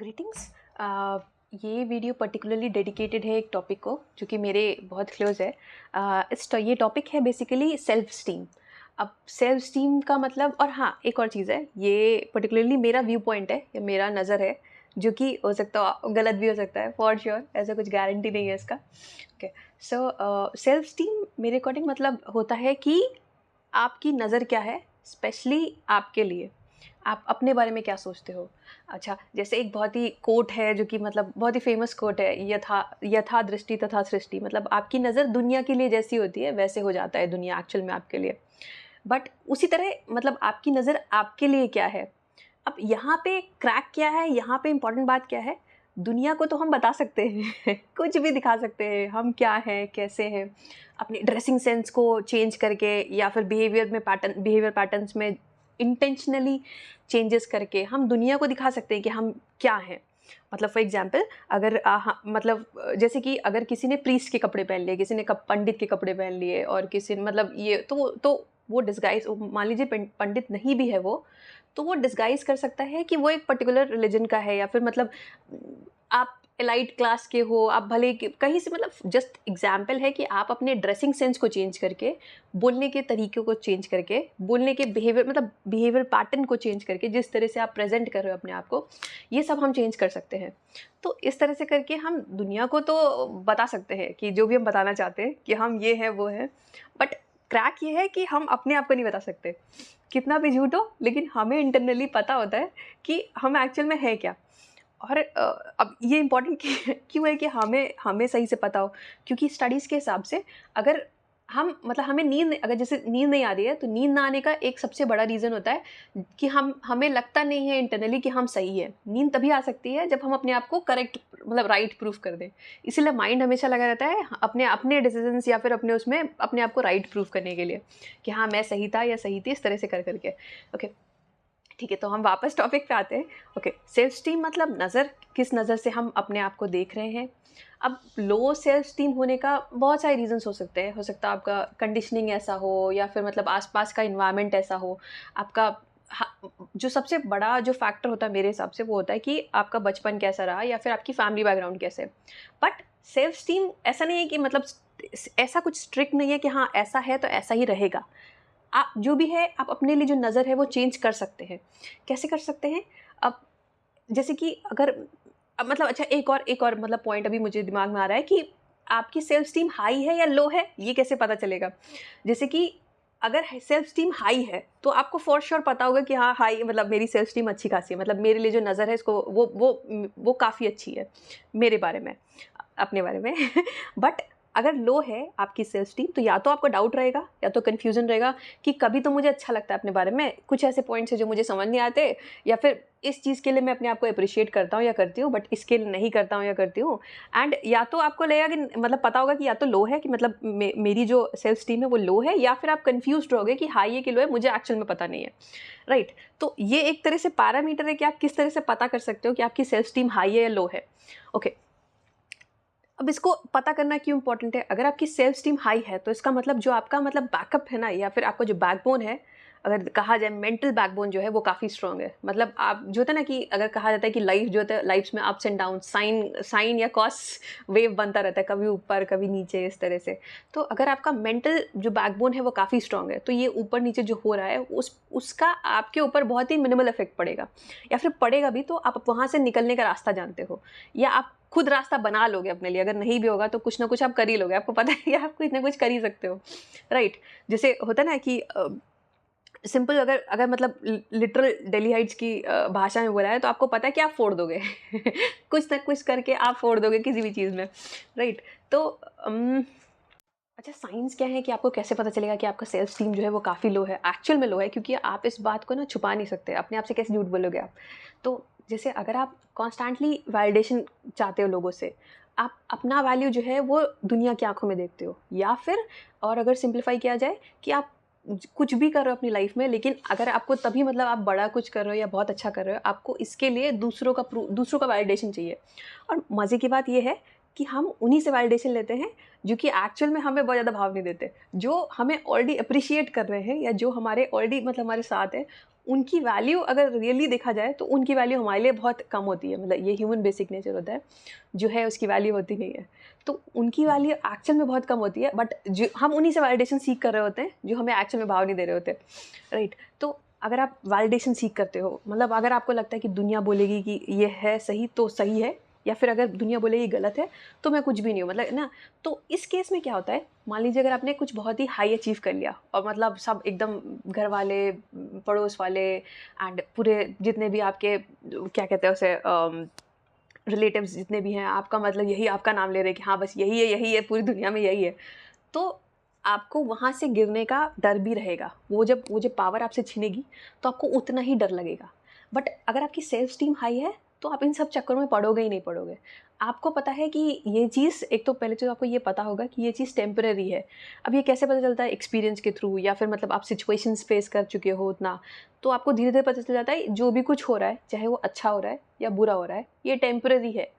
Greetings. ये video particularly dedicated है एक टॉपिक को जो कि मेरे बहुत क्लोज है। ये टॉपिक है बेसिकली सेल्फ स्टीम। अब सेल्फ स्टीम का मतलब, और हाँ एक और चीज़ है, ये पर्टिकुलरली मेरा व्यू पॉइंट है या मेरा नज़र है, जो कि हो सकता गलत भी हो सकता है, फॉर श्योर ऐसा कुछ गारंटी नहीं है इसका। ओके, सो सेल्फ स्टीम मेरे अकॉर्डिंग मतलब होता है कि आपकी नज़र क्या है, स्पेशली आपके लिए आप अपने बारे में क्या सोचते हो। अच्छा, जैसे एक बहुत ही कोट है जो कि मतलब बहुत ही फेमस कोट है, यथा यथा दृष्टि तथा सृष्टि। मतलब आपकी नज़र दुनिया के लिए जैसी होती है वैसे हो जाता है दुनिया एक्चुअल में आपके लिए। बट उसी तरह मतलब आपकी नज़र आपके लिए क्या है। अब यहाँ पे क्रैक क्या है, यहाँ पे इम्पॉर्टेंट बात क्या है, दुनिया को तो हम बता सकते हैं कुछ भी दिखा सकते हैं हम क्या हैं कैसे हैं, अपनी ड्रेसिंग सेंस को चेंज करके या फिर बिहेवियर पैटर्न्स में इंटेंशनली चेंजेस करके हम दुनिया को दिखा सकते हैं कि हम क्या हैं। मतलब फॉर एग्जांपल अगर मतलब जैसे कि अगर किसी ने प्रीस्ट के कपड़े पहन लिए, किसी ने पंडित के कपड़े पहन लिए, और किसी ने मतलब ये तो वो डिस्गाइज, मान लीजिए पंडित नहीं भी है वो, तो वो डिस्गाइज कर सकता है कि वो एक पर्टिकुलर रिलीजन का है, या फिर मतलब आप एलाइट क्लास के हो, आप भले कहीं से, मतलब जस्ट एग्जाम्पल है कि आप अपने ड्रेसिंग सेंस को चेंज करके, बोलने के तरीक़ों को चेंज करके, बोलने के बिहेवियर मतलब बिहेवियर पैटर्न को चेंज करके, जिस तरह से आप प्रेजेंट कर रहे हो अपने आप को, ये सब हम चेंज कर सकते हैं। तो इस तरह से करके हम दुनिया को तो बता सकते हैं कि जो भी हम बताना चाहते हैं कि हम ये हैं वो हैं, बट क्रैक ये है कि हम अपने आप को नहीं बता सकते, कितना भी झूठ हो, लेकिन हमें इंटरनली पता होता है कि हम एक्चुअल में है क्या। और अब ये इम्पॉर्टेंट क्यों है कि हमें हमें सही से पता हो, क्योंकि स्टडीज़ के हिसाब से अगर हम मतलब हमें अगर जैसे नींद नहीं आ रही है, तो नींद ना आने का एक सबसे बड़ा रीज़न होता है कि हमें लगता नहीं है इंटरनली कि हम सही है। नींद तभी आ सकती है जब हम अपने आप को करेक्ट मतलब राइट प्रूफ कर दें। इसीलिए माइंड हमेशा लगा रहता है अपने अपने डिसीजंस या फिर अपने उसमें अपने आप को राइट प्रूफ करने के लिए कि हाँ मैं सही था या सही थी, इस तरह से कर करके। ओके, ठीक है, तो हम वापस टॉपिक पे आते हैं। ओके, सेल्फ स्टीम मतलब नज़र, किस नज़र से हम अपने आप को देख रहे हैं। अब लो सेल्फ स्टीम होने का बहुत सारे रीजंस हो सकते हैं। हो सकता है आपका कंडीशनिंग ऐसा हो, या फिर मतलब आसपास का इन्वायरमेंट ऐसा हो। आपका जो सबसे बड़ा जो फैक्टर होता है मेरे हिसाब से, वो होता है कि आपका बचपन कैसा रहा या फिर आपकी फैमिली बैकग्राउंड कैसे। बट सेल्फ स्टीम ऐसा नहीं है कि मतलब ऐसा कुछ स्ट्रिक्ट नहीं है कि हाँ ऐसा है तो ऐसा ही रहेगा। आप जो भी है, आप अपने लिए जो नज़र है वो चेंज कर सकते हैं। कैसे कर सकते हैं? अब जैसे कि अगर मतलब अच्छा एक और मतलब पॉइंट अभी मुझे दिमाग में आ रहा है कि आपकी सेल्फ स्टीम हाई है या लो है, ये कैसे पता चलेगा? जैसे कि अगर सेल्फ स्टीम हाई है, तो आपको फॉर श्योर पता होगा कि हाँ हाई मतलब मेरी सेल्फ स्टीम अच्छी खासी है, मतलब मेरे लिए जो नज़र है इसको वो काफ़ी अच्छी है मेरे बारे में, अपने बारे में बट अगर लो है आपकी सेल्फ स्टीम, तो या तो आपको डाउट रहेगा या तो कन्फ्यूज़न रहेगा कि कभी तो मुझे अच्छा लगता है अपने बारे में, कुछ ऐसे पॉइंट्स हैं जो मुझे समझ नहीं आते, या फिर इस चीज़ के लिए मैं अपने आप को अप्रिशिएट करता हूँ या करती हूँ, बट इसके लिए नहीं करता हूँ या करती हूँ। एंड या तो आपको लगेगा कि मतलब पता होगा कि या तो लो है कि मतलब मेरी जो सेल्फ स्टीम है वो लो है, या फिर आप कन्फ्यूज़्ड रहोगे कि हाई है कि लो है, मुझे एक्चुअल में पता नहीं है। राइट, तो ये एक तरह से पैरामीटर है कि आप किस तरह से पता कर सकते हो कि आपकी सेल्फ स्टीम हाई है या लो है। ओके, अब इसको पता करना क्यों इंपॉर्टेंट है? अगर आपकी सेल्फ स्टीम हाई है, तो इसका मतलब जो आपका मतलब बैकअप है ना, या फिर आपका जो बैकबोन है, अगर कहा जाए मेंटल बैकबोन जो है वो काफ़ी स्ट्रांग है। मतलब आप जो होता है ना कि अगर कहा जाता है कि लाइफ जो होता है, लाइफ में अप्स एंड डाउन, साइन या कॉस वेव बनता रहता है, कभी ऊपर कभी नीचे, इस तरह से। तो अगर आपका मेंटल जो बैकबोन है वो काफ़ी स्ट्रांग है, तो ये ऊपर नीचे जो हो रहा है उसका आपके ऊपर बहुत ही मिनिमल इफेक्ट पड़ेगा, या फिर पड़ेगा भी तो आप वहाँ से निकलने का रास्ता जानते हो, या आप खुद रास्ता बना लोगे अपने लिए। अगर नहीं भी होगा तो कुछ ना कुछ आप कर ही लोगे, आपको पता है कि आप कुछ ना कुछ कर ही सकते हो। राइट, जैसे होता है ना कि सिंपल अगर अगर मतलब लिटरल दिल्ली हाइट्स की भाषा में बोला है, तो आपको पता है कि आप फोड़ दोगे कुछ ना कुछ करके आप फोड़ दोगे किसी भी चीज़ में। राइट, तो अच्छा, साइंस क्या है कि आपको कैसे पता चलेगा कि आपका सेल्फ स्टीम जो है वो काफ़ी लो है, एक्चुअल में लो है, क्योंकि आप इस बात को ना छुपा नहीं सकते, अपने आप से कैसे झूठ बोलोगे आप। तो जैसे अगर आप कॉन्स्टेंटली वैलिडेशन चाहते हो लोगों से, आप अपना वैल्यू जो है वो दुनिया की आंखों में देखते हो, या फिर और अगर सिंप्लीफाई किया जाए कि आप कुछ भी कर रहे हो अपनी लाइफ में, लेकिन अगर आपको तभी मतलब आप बड़ा कुछ कर रहे हो या बहुत अच्छा कर रहे हो, आपको इसके लिए दूसरों का वैलिडेशन चाहिए। और मज़े की बात ये है कि हम उन्हीं से वैलिडेशन लेते हैं जो कि एक्चुअल में हमें बहुत ज़्यादा भाव नहीं देते, जो हमें ऑलरेडी अप्रिशिएट कर रहे हैं या जो हमारे ऑलरेडी मतलब हमारे साथ है, उनकी वैल्यू अगर रियली देखा जाए तो उनकी वैल्यू हमारे लिए बहुत कम होती है। मतलब ये ह्यूमन बेसिक नेचर होता है, जो है उसकी वैल्यू होती नहीं है। तो उनकी वैल्यू एक्चुअल में बहुत कम होती है, बट जो हम उन्हीं से वैलिडेशन सीख कर रहे होते हैं जो हमें एक्चुअल में भाव नहीं दे रहे होते, राइट। तो अगर आप वैलिडेशन सीख करते हो, मतलब अगर आपको लगता है कि दुनिया बोलेगी कि ये है सही तो सही है, या फिर अगर दुनिया बोलेगी गलत है तो मैं कुछ भी नहीं हूँ, मतलब ना। तो इस केस में क्या होता है, मान लीजिए अगर आपने कुछ बहुत ही हाई अचीव कर लिया और मतलब सब एकदम घर वाले, पड़ोस वाले एंड पूरे जितने भी आपके क्या कहते हैं उसे रिलेटिव्स जितने भी हैं, आपका मतलब यही आपका नाम ले रहे हैं कि हाँ बस यही है पूरी दुनिया में यही है, तो आपको वहाँ से गिरने का डर भी रहेगा। वो जब पावर आपसे छिनेगी तो आपको उतना ही डर लगेगा। बट अगर आपकी सेल्फ स्टीम हाई है तो आप इन सब चक्करों में पड़ोगे ही नहीं पड़ोगे। आपको पता है कि ये चीज़, एक तो पहले तो आपको ये पता होगा कि ये चीज़ टेम्परेरी है। अब ये कैसे पता चलता है, एक्सपीरियंस के थ्रू, या फिर मतलब आप सिचुएशंस फेस कर चुके हो उतना, तो आपको धीरे धीरे पता चल जाता है जो भी कुछ हो रहा है, चाहे वो अच्छा हो रहा है या बुरा हो रहा है, ये टेम्परेरी है।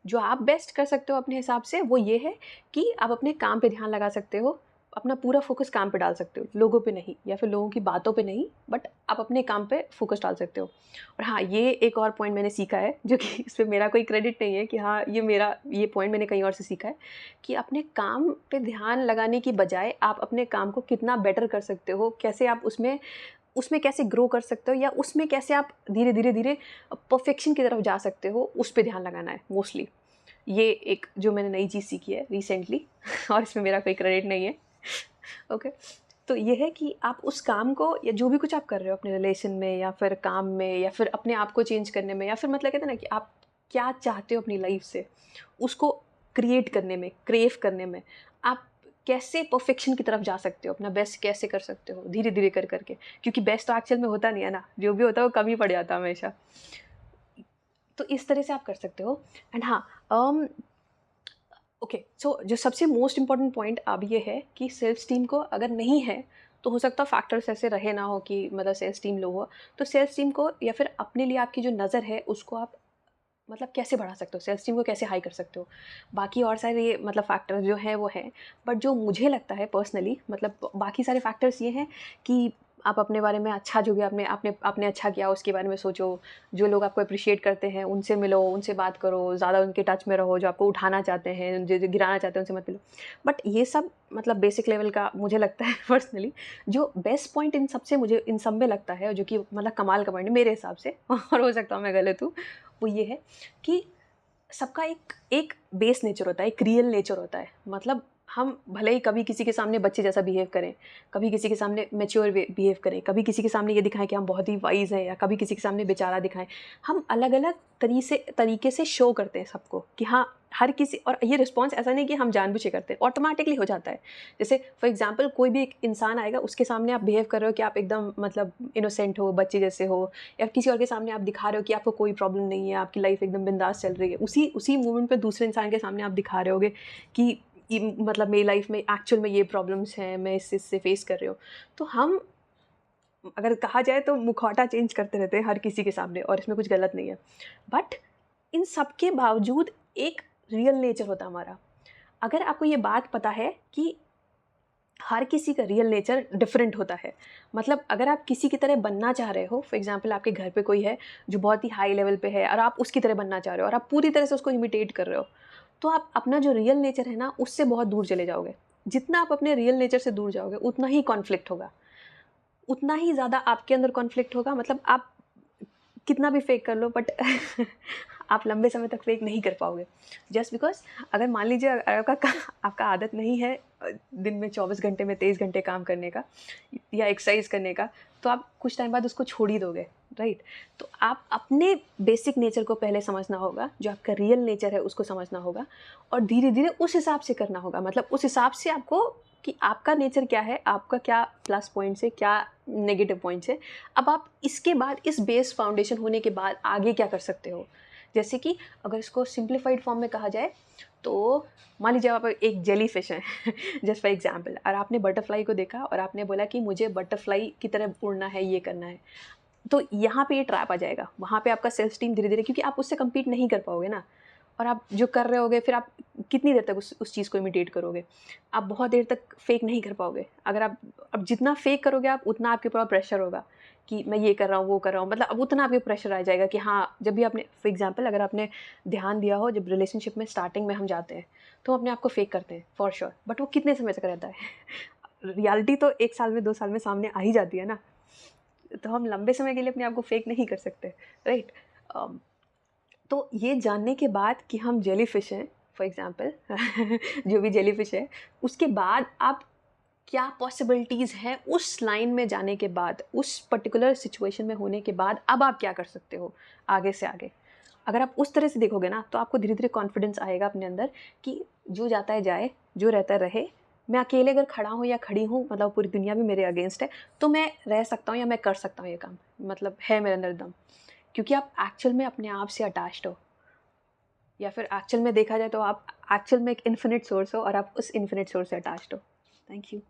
जो आप बेस्ट कर सकते हो अपने हिसाब से वो ये है कि आप अपने काम पे ध्यान लगा सकते हो, अपना पूरा फोकस काम पे डाल सकते हो, लोगों पे नहीं या फिर लोगों की बातों पे नहीं, बट आप अपने काम पे फोकस डाल सकते हो। और हाँ, ये एक और पॉइंट मैंने सीखा है, जो कि इस पे मेरा कोई क्रेडिट नहीं है कि हाँ ये पॉइंट मैंने कहीं और से सीखा है, कि अपने काम पे ध्यान लगाने की बजाय आप अपने काम को कितना बेटर कर सकते हो, कैसे आप उसमें उसमें कैसे ग्रो कर सकते हो, या उसमें कैसे आप धीरे धीरे धीरे परफेक्शन की तरफ जा सकते हो, उस पर ध्यान लगाना है मोस्टली। ये एक जो मैंने नई चीज़ सीखी है रिसेंटली और इसमें मेरा कोई क्रेडिट नहीं है। ओके। तो ये है कि आप उस काम को या जो भी कुछ आप कर रहे हो अपने रिलेशन में या फिर काम में या फिर अपने आप को चेंज करने में, या फिर मतलब कहते हैं ना कि आप क्या चाहते हो अपनी लाइफ से, उसको क्रिएट करने में, क्रेव करने में, आप कैसे परफेक्शन की तरफ जा सकते हो, अपना बेस्ट कैसे कर सकते हो धीरे धीरे कर करके, क्योंकि बेस्ट तो एक्चुअल में होता नहीं है ना, जो भी होता है वो कम ही पड़ जाता है हमेशा। तो इस तरह से आप कर सकते हो। एंड हाँ, ओके, सो जो सबसे मोस्ट इम्पॉर्टेंट पॉइंट अब ये है कि सेल्फ स्टीम को अगर नहीं है तो हो सकता है फैक्टर्स ऐसे रहे ना हो कि मतलब सेल्फ स्टीम लो हो, तो सेल्फ स्टीम को या फिर अपने लिए आपकी जो नज़र है उसको आप मतलब कैसे बढ़ा सकते हो, सेल्फ स्टीम को कैसे हाई कर सकते हो। बाकी और सारे मतलब फैक्टर्स जो है वो है, बट जो मुझे लगता है पर्सनली, मतलब बाकी सारे फैक्टर्स ये हैं कि आप अपने बारे में अच्छा, जो भी आपने आपने आपने अच्छा किया उसके बारे में सोचो, जो लोग आपको अप्रिशिएट करते हैं उनसे मिलो, उनसे बात करो, ज़्यादा उनके टच में रहो, जो आपको उठाना चाहते हैं, जो गिराना चाहते हैं उनसे मत मिलो। बट ये सब मतलब बेसिक लेवल का मुझे लगता है पर्सनली। जो बेस्ट पॉइंट इन सबसे मुझे इन सब में लगता है, जो कि मतलब कमाल का पॉइंट है मेरे हिसाब से और हो सकता हूँ मैं गलत हूँ, वो ये है कि सबका एक एक बेस नेचर होता है, एक रियल नेचर होता है। मतलब हम भले ही कभी किसी के सामने बच्चे जैसा बिहेव करें, कभी किसी के सामने मैच्योर बिहेव करें, कभी किसी के सामने ये दिखाएं कि हम बहुत ही वाइज हैं, या कभी किसी के सामने बेचारा दिखाएं, हम अलग अलग तरीके से शो करते हैं सबको कि हाँ हर किसी, और ये रिस्पॉन्स ऐसा नहीं कि हम जानबूझ के करते हैं, ऑटोमेटिकली हो जाता है। जैसे फॉर एग्जांपल कोई भी एक इंसान आएगा, उसके सामने आप बिहेव कर रहे हो कि आप एकदम मतलब इनोसेंट हो, बच्चे जैसे हो, या किसी और के सामने आप दिखा रहे हो कि आपको कोई प्रॉब्लम नहीं है, आपकी लाइफ एकदम बिंदास चल रही है, उसी उसी मोमेंट पे दूसरे इंसान के सामने आप दिखा रहे होगे कि मतलब मेरी लाइफ में एक्चुअल में ये प्रॉब्लम्स हैं, मैं इससे फेस कर रही हूँ। तो हम, अगर कहा जाए तो मुखौटा चेंज करते रहते हैं हर किसी के सामने, और इसमें कुछ गलत नहीं है। बट इन सब के बावजूद एक रियल नेचर होता है हमारा। अगर आपको ये बात पता है कि हर किसी का रियल नेचर डिफरेंट होता है, मतलब अगर आप किसी की तरह बनना चाह रहे हो, फॉर एग्जांपल आपके घर पे कोई है जो बहुत ही हाई लेवल पे है और आप उसकी तरह बनना चाह रहे हो और आप पूरी तरह से उसको इमिटेट कर रहे हो, तो आप अपना जो रियल नेचर है ना उससे बहुत दूर चले जाओगे। जितना आप अपने रियल नेचर से दूर जाओगे उतना ही कॉन्फ्लिक्ट होगा, उतना ही ज़्यादा आपके अंदर कॉन्फ्लिक्ट होगा। मतलब आप कितना भी फेक कर लो, बट आप लंबे समय तक फेक नहीं कर पाओगे। जस्ट बिकॉज अगर मान लीजिए आपका आदत नहीं है दिन में 24 घंटे में 23 घंटे काम करने का या एक्सरसाइज करने का, तो आप कुछ टाइम बाद उसको छोड़ ही दोगे, राइट। तो आप अपने बेसिक नेचर को पहले समझना होगा, जो आपका रियल नेचर है उसको समझना होगा, और धीरे धीरे उस हिसाब से करना होगा। मतलब उस हिसाब से आपको कि आपका नेचर क्या है, आपका क्या प्लस पॉइंट्स है, क्या नेगेटिव पॉइंट्स है। अब आप इसके बाद, इस बेस फाउंडेशन होने के बाद आगे क्या कर सकते हो। जैसे कि अगर इसको सिंप्लीफाइड फॉर्म में कहा जाए तो मान लीजिए आप एक जेली फिश हैं जस्ट फॉर एग्जांपल, और आपने बटरफ्लाई को देखा और आपने बोला कि मुझे बटरफ्लाई की तरह उड़ना है, ये करना है, तो यहाँ पे ये ट्रैप आ जाएगा। वहाँ पे आपका सेल्फ स्टीम धीरे धीरे, क्योंकि आप उससे कम्पीट नहीं कर पाओगे ना, और आप जो कर रहे होगे फिर आप कितनी देर तक उस चीज़ को इमिटेट करोगे? आप बहुत देर तक फेक नहीं कर पाओगे। अगर आप अब जितना फेक करोगे आप, उतना आपके ऊपर प्रेशर होगा कि मैं ये कर रहा हूँ, वो कर रहा हूँ, मतलब अब उतना आपके प्रेशर आ जाएगा कि हाँ, जब भी आपने फॉर एग्ज़ाम्पल अगर आपने ध्यान दिया हो, जब रिलेशनशिप में स्टार्टिंग में हम जाते हैं, तो हम अपने आप को फेक करते हैं फॉर श्योर, बट वो कितने समय तक रहता है? रियलिटी तो 1 साल में, 2 साल में सामने आ ही जाती है ना, तो हम लंबे समय के लिए अपने आप को फेक नहीं कर सकते, राइट? तो ये जानने के बाद कि हम जेलीफ़िश हैं, फॉर एग्ज़ाम्पल जो भी जेलीफ़िश है, उसके बाद आप क्या पॉसिबिलिटीज़ हैं उस लाइन में जाने के बाद, उस पर्टिकुलर सिचुएशन में होने के बाद, अब आप क्या कर सकते हो आगे से आगे? अगर आप उस तरह से देखोगे ना, तो आपको धीरे-धीरे कॉन्फिडेंस आएगा अपने अंदर कि जो जाता है जाए, जो रहता है रहे। मैं अकेले अगर खड़ा हूँ या खड़ी हूँ, मतलब पूरी दुनिया भी मेरे अगेंस्ट है, तो मैं रह सकता हूँ या मैं कर सकता हूँ ये काम। मतलब है मेरे अंदर दम। क्योंकि आप एक्चुअल में अपने आप से अटैच्ड हो, या फिर एक्चुअल में देखा जाए तो आप एक्चुअल में एक इन्फिनिट सोर्स हो और आप उस इन्फिनिट सोर्स से अटैच्ड हो। Thank you.